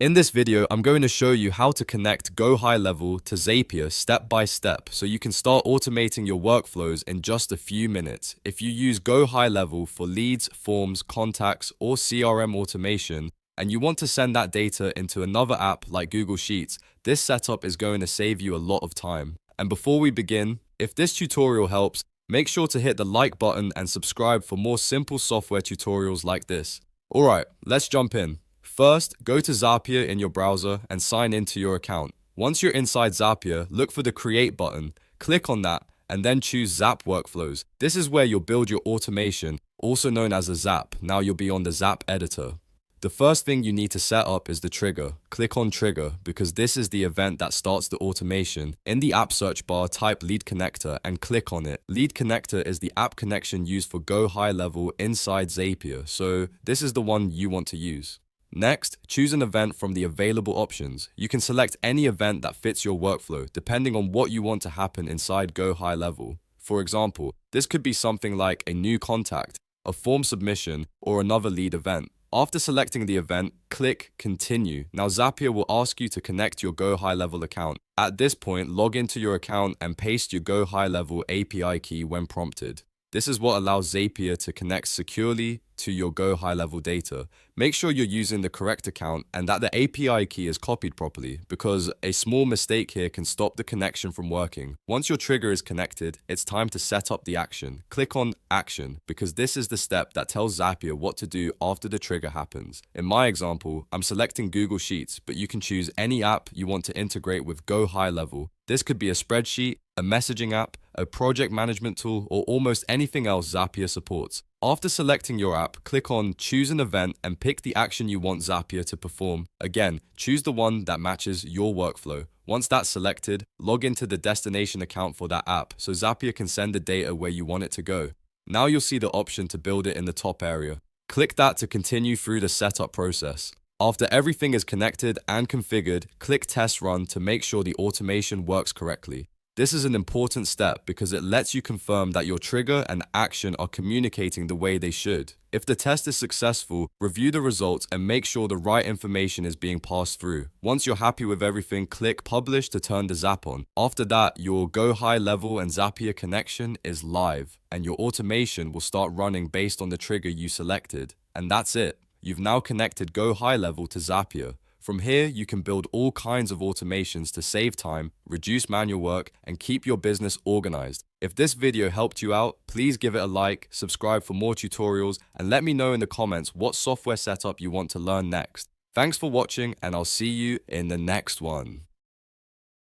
In this video, I'm going to show you how to connect GoHighLevel to Zapier step by step so you can start automating your workflows in just a few minutes. If you use GoHighLevel for leads, forms, contacts, or CRM automation, and you want to send that data into another app like Google Sheets, this setup is going to save you a lot of time. And before we begin, if this tutorial helps, make sure to hit the like button and subscribe for more simple software tutorials like this. Alright, let's jump in. First, go to Zapier in your browser and sign into your account. Once you're inside Zapier, look for the Create button, click on that, and then choose Zap Workflows. This is where you'll build your automation, also known as a Zap. Now you'll be on the Zap editor. The first thing you need to set up is the trigger. Click on Trigger because this is the event that starts the automation. In the app search bar, type LeadConnector and click on it. LeadConnector is the app connection used for GoHighLevel inside Zapier, so this is the one you want to use. Next, choose an event from the available options. You can select any event that fits your workflow, depending on what you want to happen inside GoHighLevel. For example, this could be something like a new contact, a form submission, or another lead event. After selecting the event, click Continue. Now Zapier will ask you to connect your GoHighLevel account. At this point, log into your account and paste your GoHighLevel API key when prompted. This is what allows Zapier to connect securely to your GoHighLevel data. Make sure you're using the correct account and that the API key is copied properly, because a small mistake here can stop the connection from working. Once your trigger is connected, it's time to set up the action. Click on Action, because this is the step that tells Zapier what to do after the trigger happens. In my example, I'm selecting Google Sheets, but you can choose any app you want to integrate with GoHighLevel. This could be a spreadsheet, a messaging app, a project management tool, or almost anything else Zapier supports. After selecting your app, click on Choose an Event and pick the action you want Zapier to perform. Again, choose the one that matches your workflow. Once that's selected, log into the destination account for that app so Zapier can send the data where you want it to go. Now you'll see the option to build it in the top area. Click that to continue through the setup process. After everything is connected and configured, click Test Run to make sure the automation works correctly. This is an important step because it lets you confirm that your trigger and action are communicating the way they should. If the test is successful, review the results and make sure the right information is being passed through. Once you're happy with everything, click Publish to turn the Zap on. After that, your GoHighLevel and Zapier connection is live, and your automation will start running based on the trigger you selected. And that's it. You've now connected GoHighLevel to Zapier. From here, you can build all kinds of automations to save time, reduce manual work, and keep your business organized. If this video helped you out, please give it a like, subscribe for more tutorials, and let me know in the comments what software setup you want to learn next. Thanks for watching, and I'll see you in the next one.